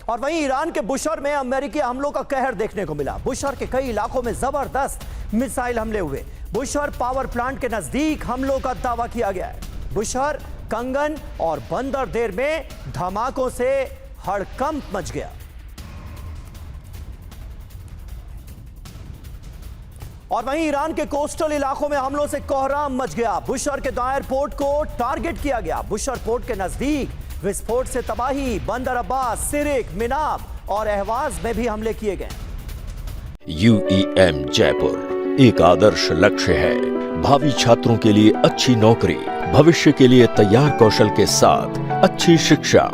और वहीं ईरान के बुशर में अमेरिकी हमलों का कहर देखने को मिला। बुशर के कई इलाकों में जबरदस्त मिसाइल हमले हुए। बुशर पावर प्लांट के नजदीक हमलों का दावा किया गया है। बुशर, कंगन और बंदरदेर में धमाकों से हड़कंप मच गया। और वहीं ईरान के कोस्टल इलाकों में हमलों से कोहराम मच गया। बुशर के दायर पोर्ट को टारगेट किया गया। बुशर पोर्ट के नजदीक विस्फोट से तबाही। बंदर अब्बास, सिरिक, मिनाब और अहवाज में भी हमले किए गए। UEM जयपुर एक आदर्श लक्ष्य है। भावी छात्रों के लिए अच्छी नौकरी, भविष्य के लिए तैयार कौशल के साथ अच्छी शिक्षा।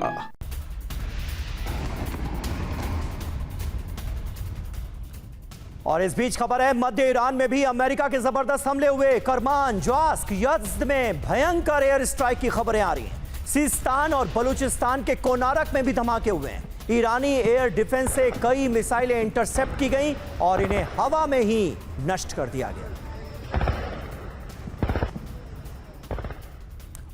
और इस बीच खबर है, मध्य ईरान में भी अमेरिका के जबरदस्त हमले हुए। करमान, ज्वास्क, यज़्द में भयंकर एयर स्ट्राइक की खबरें आ रही हैं। सिस्तान और बलूचिस्तान के कोनारक में भी धमाके हुए हैं। ईरानी एयर डिफेंस से कई मिसाइलें इंटरसेप्ट की गईं और इन्हें हवा में ही नष्ट कर दिया गया।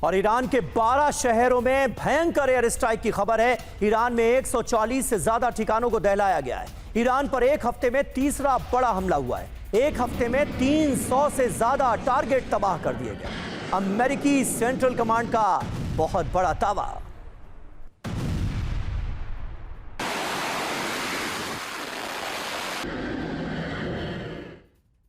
और ईरान के 12 शहरों में भयंकर एयर स्ट्राइक की खबर है। ईरान में 140 से ज्यादा ठिकानों को दहलाया गया है। ईरान पर एक हफ्ते में तीसरा बड़ा हमला हुआ है। एक हफ्ते में 300 से ज्यादा टारगेट तबाह कर दिए गए। अमेरिकी सेंट्रल कमांड का बहुत बड़ा दावा।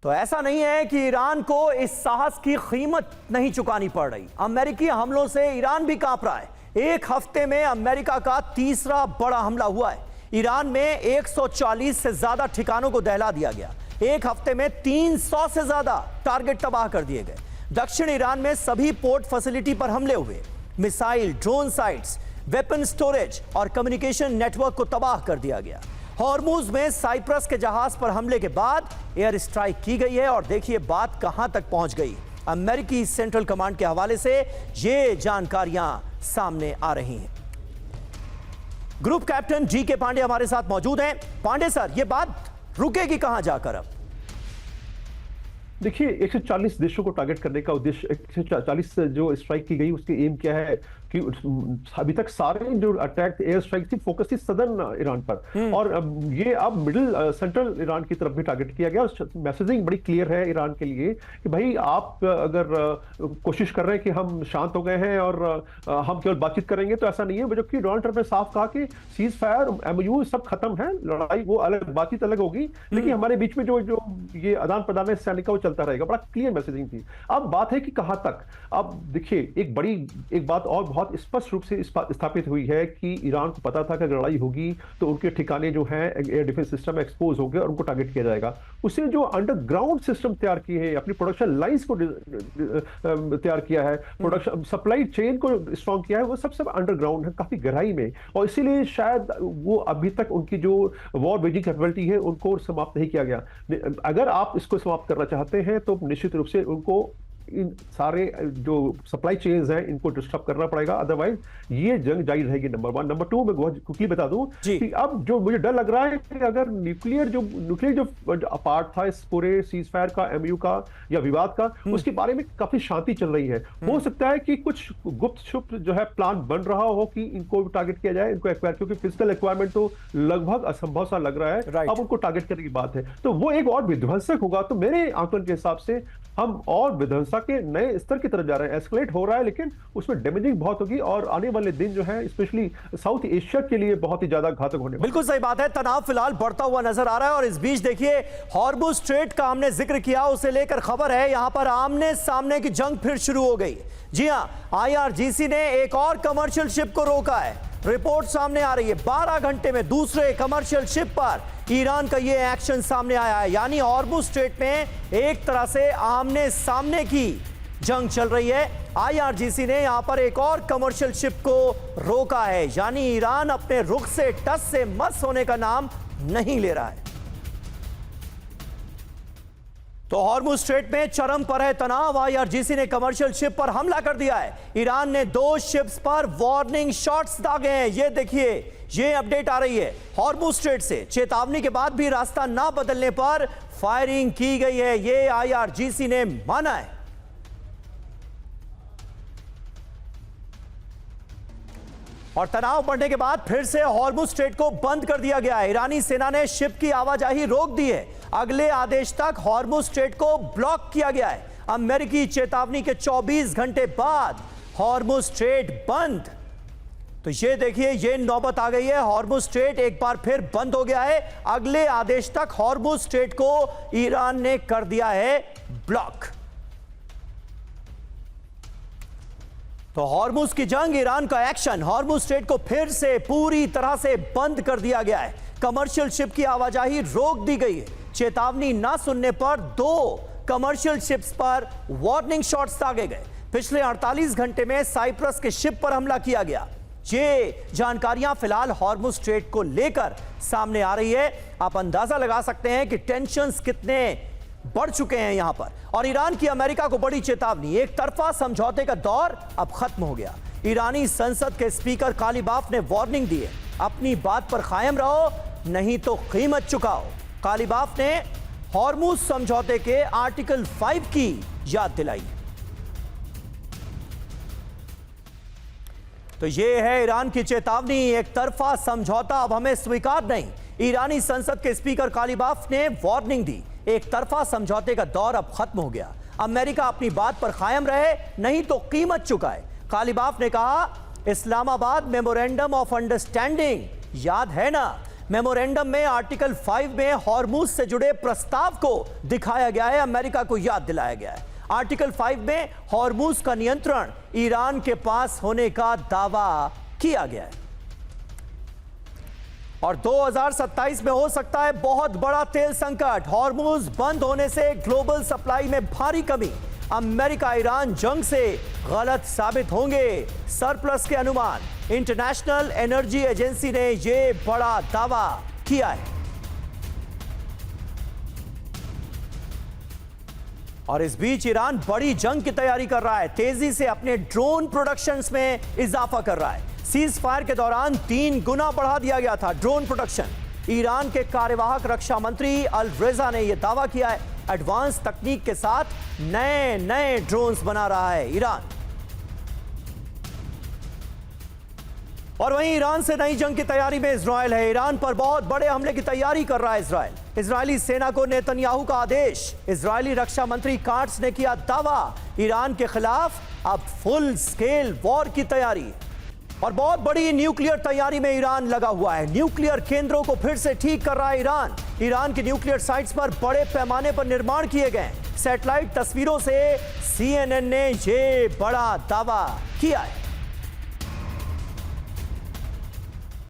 तो ऐसा नहीं है कि ईरान को इस साहस की कीमत नहीं चुकानी पड़ रही। अमेरिकी हमलों से ईरान भी कांप रहा है। एक हफ्ते में अमेरिका का तीसरा बड़ा हमला हुआ है। ईरान में 140 से ज्यादा ठिकानों को दहला दिया गया। एक हफ्ते में 300 से ज्यादा टारगेट तबाह कर दिए गए। दक्षिण ईरान में सभी पोर्ट फैसिलिटी पर हमले हुए। Missile, drone sites, weapon storage और कम्युनिकेशन नेटवर्क को तबाह कर दिया गया। हॉर्मुज में साइप्रस के जहाज पर हमले के बाद एयर स्ट्राइक की गई है। और देखिए बात कहां तक पहुंच गई। अमेरिकी सेंट्रल कमांड के हवाले से ये जानकारियां सामने आ रही हैं। ग्रुप कैप्टन GK पांडे हमारे साथ मौजूद हैं। पांडे सर, ये बात रुकेगी कहां जाकर अब? देखिए, 140 देशों को टारगेट करने का उद्देश्य, 140 जो स्ट्राइक की गई उसकी एम क्या है कि अभी तक सारे जो अटैक एयर स्ट्राइक थी फोकस थी सदर्न ईरान पर, और ये अब मिडिल सेंट्रल ईरान की तरफ भी टारगेट किया गया। मैसेजिंग बड़ी क्लियर है ईरान के लिए कि भाई आप अगर कोशिश कर रहे हैं कि हम शांत हो गए हैं और हम केवल बातचीत करेंगे, तो ऐसा नहीं है। जबकि डोनाल्ड ट्रंप ने साफ कहा कि सीज फायर, MOU सब खत्म है, लड़ाई वो अलग, बातचीत अलग होगी, लेकिन हमारे बीच में जो ये आदान प्रदान है सैनिक का वो चलता रहेगा। बड़ा क्लियर मैसेजिंग थी। अब बात है कि कहां तक। अब देखिए, एक बात और बहुत स्पष्ट रूप से स्थापित हुई है कि ईरान को पता था कि अगर लड़ाई होगी तो उनके ठिकाने जो हैं एयर डिफेंस सिस्टम में एक्सपोज होंगे और उनको टारगेट किया जाएगा। उसने जो अंडरग्राउंड सिस्टम तैयार किए हैं, अपनी प्रोडक्शन लाइंस को तैयार किया है, प्रोडक्शन सप्लाई चेन को स्ट्रॉन्ग किया है, वो सब अंडरग्राउंड है, काफी गहराई में। और इसीलिए शायद वो अभी तक उनकी जो वॉर वेजिंग कैपेबिलिटी है उनको समाप्त नहीं किया गया। अगर आप इसको समाप्त करना चाहते हैं तो निश्चित रूप से उनको इन सारे जो सप्लाई चेन्स हैं इनको डिस्टर्ब करना पड़ेगा, अदरवाइज ये जंग जारी रहेगी। नंबर 1। नंबर 2, मैं बहुत क्विकली बता दूं कि अब जो मुझे डर लग रहा है कि अगर न्यूक्लियर जो पार्ट था इस पूरे सीज फायर का, MOU का या विवाद का, उसके बारे में काफी शांति चल रही है। हो सकता है कि कुछ गुप्त छुप जो है प्लान बन रहा हो कि इनको टारगेट किया जाए, इनको एक्वायर, क्योंकि फिजिकल एक्वायरमेंट तो लगभग असंभव सा लग रहा है। अब उनको टारगेट करने की बात है, तो वो एक और विध्वंसक होगा। तो मेरे आंकलन के हिसाब से हम और विध्वंसक के नए स्तर की तरफ जा रहे हैं। एस्केलेट हो रहा है, लेकिन उसमें डैमेजिंग बहुत होगी और आने वाले दिन जो है स्पेशली साउथ एशिया के लिए बहुत ही ज्यादा घातक होने वाला है। बिल्कुल सही बात है। तनाव फिलहाल बढ़ता हुआ नजर आ रहा है। और इस बीच देखिए, हॉर्मुज स्ट्रेट का हमने जिक्र किया, उसे लेकर खबर है यहां पर आमने सामने की जंग फिर शुरू हो गई। जी हां, IRGC ने एक और कमर्शियल शिप को रोका है। रिपोर्ट सामने आ रही है, 12 घंटे में दूसरे कमर्शियल शिप पर ईरान का यह एक्शन सामने आया है। यानी हॉर्मुज स्ट्रेट में एक तरह से आमने सामने की जंग चल रही है। IRGC ने यहां पर एक और कमर्शियल शिप को रोका है। यानी ईरान अपने रुख से टस से मस होने का नाम नहीं ले रहा है। तो हॉर्मुज स्ट्रेट में चरम पर है तनाव। IRGC ने कमर्शियल शिप पर हमला कर दिया है। ईरान ने 2 शिप्स पर वार्निंग शॉट्स दागे हैं। ये देखिए, ये अपडेट आ रही है हॉर्मुज स्ट्रेट से। चेतावनी के बाद भी रास्ता ना बदलने पर फायरिंग की गई है, ये IRGC ने माना है। और तनाव बढ़ने के बाद फिर से हॉर्मुज स्ट्रेट को बंद कर दिया गया है। ईरानी सेना ने शिप की आवाजाही रोक दी है। अगले आदेश तक हॉर्मुज स्ट्रेट को ब्लॉक किया गया है। अमेरिकी चेतावनी के 24 घंटे बाद हॉर्मुज स्ट्रेट बंद। तो ये देखिए, ये नौबत आ गई है। हॉर्मुज स्ट्रेट एक बार फिर बंद हो गया है। अगले आदेश तक हॉर्मुज स्ट्रेट को ईरान ने कर दिया है ब्लॉक। तो हॉर्मुज की जंग, ईरान का एक्शन, हॉर्मुज स्ट्रेट को फिर से पूरी तरह से बंद कर दिया गया है। कमर्शियल शिप की आवाजाही रोक दी गई है। चेतावनी ना सुनने पर 2 कमर्शियल शिप्स पर वार्निंग शॉट्स दागे गए। पिछले 48 घंटे में साइप्रस के शिप पर हमला किया गया। ये जानकारियां फिलहाल हॉर्मुज स्ट्रेट को लेकर सामने आ रही है। आप अंदाजा लगा सकते हैं कि टेंशन्स कितने बढ़ चुके हैं यहां पर। और ईरान की अमेरिका को बड़ी चेतावनी, एक तरफा समझौते का दौर अब खत्म हो गया। ईरानी संसद के स्पीकर कालीबाफ ने वार्निंग दी है, अपनी बात पर कायम रहो नहीं तो कीमत चुकाओ। कालीबाफ ने हॉर्मुज समझौते के आर्टिकल 5 की याद दिलाई। तो यह है ईरान की चेतावनी, एक तरफा समझौता अब हमें स्वीकार नहीं। ईरानी संसद के स्पीकर कालीबाफ ने वार्निंग दी, एक तरफा समझौते का दौर अब खत्म हो गया। अमेरिका अपनी बात पर कायम रहे नहीं तो कीमत चुकाए। कालीबाफ ने कहा, इस्लामाबाद मेमोरेंडम ऑफ अंडरस्टैंडिंग याद है ना? मेमोरेंडम में आर्टिकल 5 में हॉर्मुज से जुड़े प्रस्ताव को दिखाया गया है, अमेरिका को याद दिलाया गया है। आर्टिकल 5 में हॉर्मुज का नियंत्रण ईरान के पास होने का दावा किया गया है। और 2027 में हो सकता है बहुत बड़ा तेल संकट। हॉर्मुज बंद होने से ग्लोबल सप्लाई में भारी कमी। अमेरिका ईरान जंग से गलत साबित होंगे, सरप्लस के अनुमान। इंटरनेशनल एनर्जी एजेंसी ने यह बड़ा दावा किया है। और इस बीच ईरान बड़ी जंग की तैयारी कर रहा है, तेजी से अपने ड्रोन प्रोडक्शंस में इजाफा कर रहा है। सीज फायर के दौरान 3 गुना बढ़ा दिया गया था ड्रोन प्रोडक्शन। ईरान के कार्यवाहक रक्षा मंत्री अल रेजा ने यह दावा किया है, एडवांस तकनीक के साथ नए नए ड्रोन्स बना रहा है ईरान। और वहीं ईरान से नई जंग की तैयारी में इजराइल है। ईरान पर बहुत बड़े हमले की तैयारी कर रहा है इजराइल। इजरायली सेना को नेतन्याहू का आदेश। इजरायली रक्षा मंत्री काट्स ने किया दावा, ईरान के खिलाफ अब फुल स्केल वॉर की तैयारी। और बहुत बड़ी न्यूक्लियर तैयारी में ईरान लगा हुआ है। न्यूक्लियर केंद्रों को फिर से ठीक कर रहा है ईरान। ईरान की न्यूक्लियर साइट्स पर बड़े पैमाने पर निर्माण किए गए। सैटेलाइट तस्वीरों से CNN ने यह बड़ा दावा किया है।